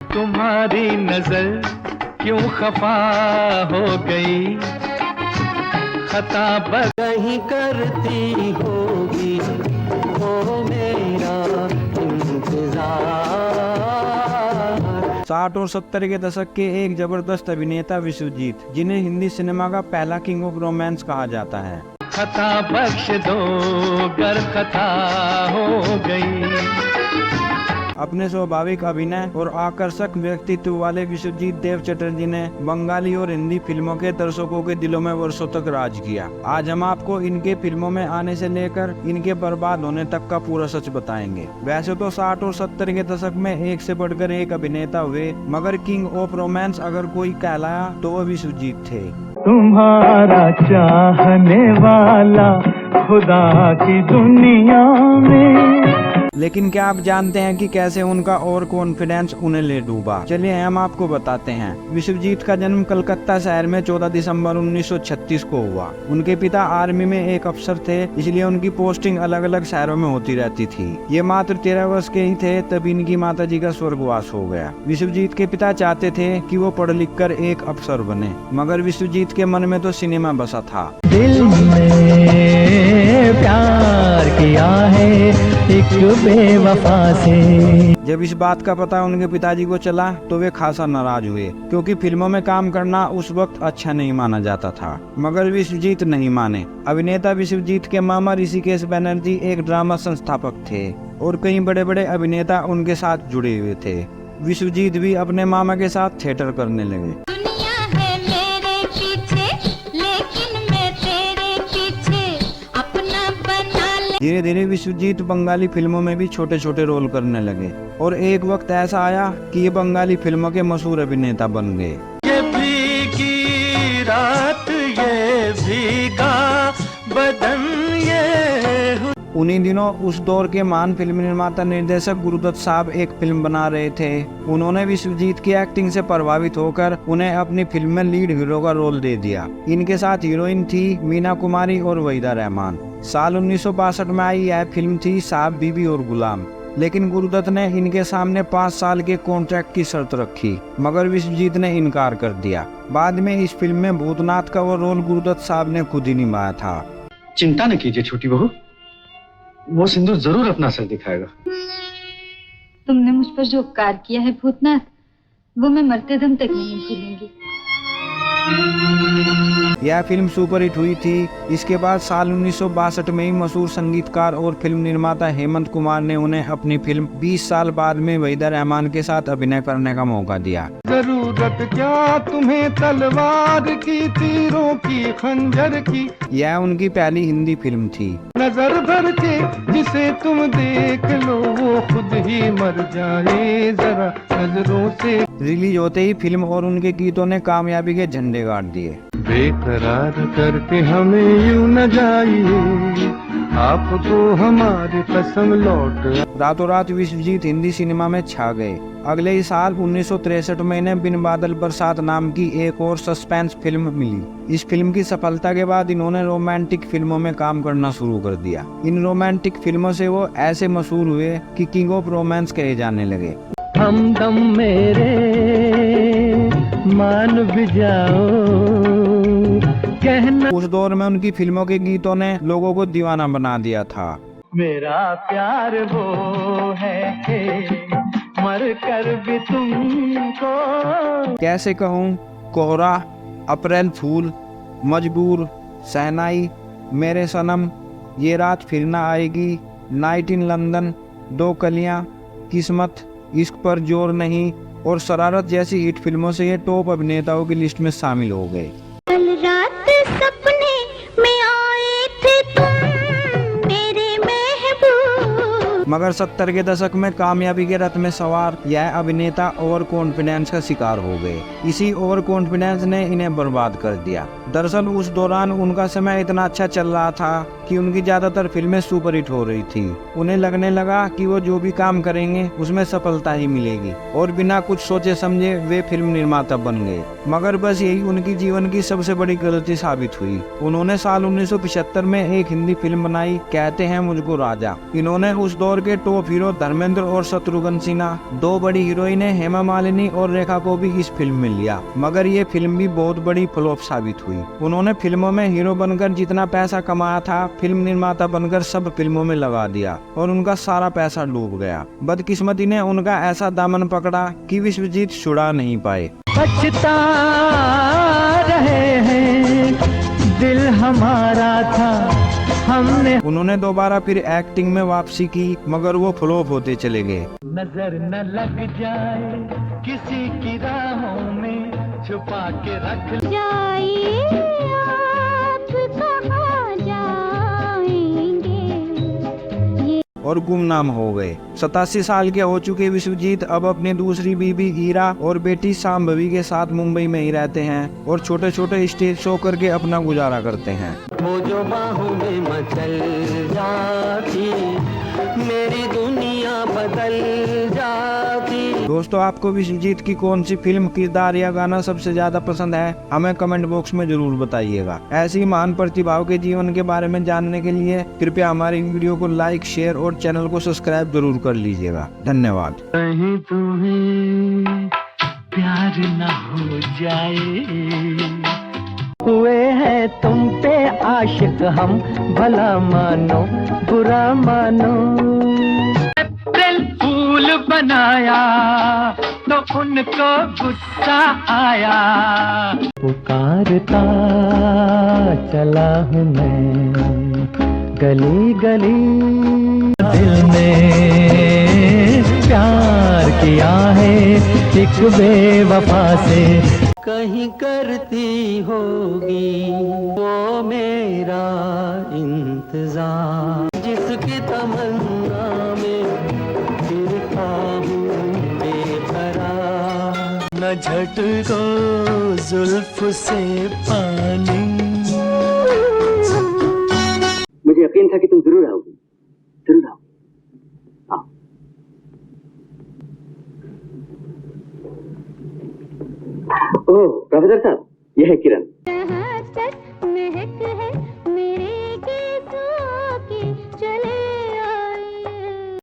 तुम्हारी नजर क्यों खफा हो गई, खता कहीं करती होगी वो मेरा इंतजार। 60 और 70 के दशक के एक जबरदस्त अभिनेता विश्वजीत, जिन्हें हिंदी सिनेमा का पहला किंग ऑफ रोमांस कहा जाता है। खता बख्श दो गर खता हो गई। अपने स्वाभाविक अभिनय और आकर्षक व्यक्तित्व वाले विश्वजीत देव चटर्जी ने बंगाली और हिंदी फिल्मों के दर्शकों के दिलों में वर्षों तक राज किया। आज हम आपको इनके फिल्मों में आने से लेकर इनके बर्बाद होने तक का पूरा सच बताएंगे। वैसे तो 60 और 70 के दशक में एक से बढ़कर एक अभिनेता हुए, मगर किंग ऑफ रोमांस अगर कोई कहलाया तो वो विश्वजीत थे। तुम्हारा चाहने वाला खुदा की दुनिया में। लेकिन क्या आप जानते हैं कि कैसे उनका ओवर कॉन्फिडेंस उन्हें ले डूबा? चलिए हम आपको बताते हैं। विश्वजीत का जन्म कलकत्ता शहर में 14 दिसंबर 1936 को हुआ। उनके पिता आर्मी में एक अफसर थे, इसलिए उनकी पोस्टिंग अलग अलग शहरों में होती रहती थी। ये मात्र 13 वर्ष के ही थे तब इनकी माताजी का स्वर्गवास हो गया। विश्वजीत के पिता चाहते थे कि वो पढ़ लिख कर एक अफसर बने, मगर विश्वजीत के मन में तो सिनेमा बसा था। दिल में प्यार किया है एक बेवफा से। जब इस बात का पता उनके पिताजी को चला तो वे खासा नाराज हुए, क्योंकि फिल्मों में काम करना उस वक्त अच्छा नहीं माना जाता था। मगर विश्वजीत नहीं माने। अभिनेता विश्वजीत के मामा ऋषिकेश बनर्जी एक ड्रामा संस्थापक थे और कई बड़े बड़े अभिनेता उनके साथ जुड़े हुए थे। विश्वजीत भी अपने मामा के साथ थिएटर करने लगे। धीरे धीरे विश्वजीत बंगाली फिल्मों में भी छोटे छोटे रोल करने लगे और एक वक्त ऐसा आया कि ये बंगाली फिल्मों के मशहूर अभिनेता बन गए। ये भीगी रात, ये भीगा बदन, ये। उन्हीं दिनों उस दौर के महान फिल्म निर्माता निर्देशक गुरुदत्त साहब एक फिल्म बना रहे थे। उन्होंने विश्वजीत की एक्टिंग से प्रभावित होकर उन्हें अपनी फिल्म में लीड हीरो का रोल दे दिया। इनके साथ हीरोइन थी मीना कुमारी और वहीदा रहमान। साल 1962 में आई यह फिल्म थी साहब बीबी और गुलाम। लेकिन गुरुदत्त ने इनके सामने 5 साल के कॉन्ट्रैक्ट की शर्त रखी, मगर विश्वजीत ने इनकार कर दिया। बाद में इस फिल्म में भूतनाथ का वो रोल गुरुदत्त साहब ने खुद ही निभाया था। चिंता न कीजिए छोटी बहू, वो सिंदूर जरूर अपना असर दिखाएगा। तुमने मुझ पर जो उपकार किया है भूतनाथ, वो मैं मरते दम तक नहीं भूलूंगी। यह फिल्म सुपरहिट हुई थी। इसके बाद साल 1962 में ही मशहूर संगीतकार और फिल्म निर्माता हेमंत कुमार ने उन्हें अपनी फिल्म 20 साल बाद में वहीदा रहमान के साथ अभिनय करने का मौका दिया। जरूरत क्या तुम्हें तलवार की, तीरों की, खंजर की। यह उनकी पहली हिंदी फिल्म थी। नजर भर के जिसे तुम देख लो वो खुद ही मर जाए जरा नजरों से। रिलीज होते ही फिल्म और उनके गीतों ने कामयाबी के झंडे गाड़ दिए। बेकरार करके हमें यूं न जाइए, आपको हमारी कसम लौट। रातों रात विश्वजीत हिंदी सिनेमा में छा गए। अगले ही साल 1963 में इन्हें बिन बादल बरसात नाम की एक और सस्पेंस फिल्म मिली। इस फिल्म की सफलता के बाद इन्होंने रोमांटिक फिल्मों में काम करना शुरू कर दिया। इन रोमांटिक फिल्मों से वो ऐसे मशहूर हुए कि किंग ऑफ रोमांस कहे जाने लगे। हमदम मेरे मान भी जाओ कहना। उस दौर में उनकी फिल्मों के गीतों ने लोगों को दीवाना बना दिया था। मेरा प्यार वो है कि मर कर भी तुमको। कैसे कहूँ, कोहरा, अप्रैल फूल, मजबूर, शहनाई, मेरे सनम, ये रात फिर ना आएगी, नाइट इन लंदन, दो कलियां, किस्मत, इश्क पर जोर नहीं और शरारत जैसी हिट फिल्मों से ये टॉप अभिनेताओं की लिस्ट में शामिल हो गए। कल रात सपने में आए थे तुम मेरे महबूब। मगर 70 के दशक में कामयाबी के रथ में सवार यह अभिनेता ओवर कॉन्फिडेंस का शिकार हो गए। इसी ओवर कॉन्फिडेंस ने इन्हें बर्बाद कर दिया। दरअसल उस दौरान उनका समय इतना अच्छा चल रहा था कि उनकी ज्यादातर फिल्में सुपरहिट हो रही थी। उन्हें लगने लगा कि वो जो भी काम करेंगे उसमें सफलता ही मिलेगी और बिना कुछ सोचे समझे वे फिल्म निर्माता बन गए। मगर बस यही उनकी जीवन की सबसे बड़ी गलती साबित हुई। उन्होंने साल 1975 में एक हिंदी फिल्म बनाई, कहते हैं मुझको राजा। इन्होंने उस दौर के टॉप हीरो धर्मेंद्र और शत्रुघ्न सिन्हा, दो बड़ी हीरोइनें हेमा मालिनी और रेखा को भी इस फिल्म में लिया, मगर ये फिल्म भी बहुत बड़ी फ्लॉप साबित हुई। उन्होंने फिल्मों में हीरो बनकर जितना पैसा कमाया था, फिल्म निर्माता बनकर सब फिल्मों में लगा दिया और उनका सारा पैसा डूब गया। बदकिस्मती ने उनका ऐसा दामन पकड़ा कि विश्वजीत छुड़ा नहीं पाए। बचता रहे हैं दिल हमारा था हमने। उन्होंने दोबारा फिर एक्टिंग में वापसी की, मगर वो फ्लॉप होते चले गए। नजर न लग जाए किसी की राहों में छुपा के रख जाइए आप कहाँ जाएंगे। और गुमनाम हो गए। 87 साल के हो चुके विश्वजीत अब अपनी दूसरी बीबी ईरा और बेटी शांभवी के साथ मुंबई में ही रहते हैं और छोटे छोटे स्टेज शो करके अपना गुजारा करते हैं। वो जो बाहों में मचल जाती मेरी दुनिया बदल जाती। दोस्तों, आपको विश्वजीत की कौन सी फिल्म, किरदार या गाना सबसे ज्यादा पसंद है, हमें कमेंट बॉक्स में जरूर बताइएगा। ऐसी महान प्रतिभाओं के जीवन के बारे में जानने के लिए कृपया हमारी वीडियो को लाइक, शेयर और चैनल को सब्सक्राइब जरूर कर लीजिएगा। धन्यवाद। कहीं तुम्हें प्यार न हो जाए, हुए हैं तुम पे आशिक हम, भला मानो बुरा मानो। अप्रैल फूल बनाया तो उनको गुस्सा आया, पुकारता चला हूँ मैं गली गली। दिल ने प्यार किया है एक बेवफा से, कहीं करती होगी वो मेरा इंतजार, जिसकी तमन्ना में फिरता हूँ बेकरार। न झटको जुल्फ से पानी। मुझे यकीन था कि तुम जरूर आओगी, जरूर आओ। ओह प्रोफेसर साहब, यह है किरण।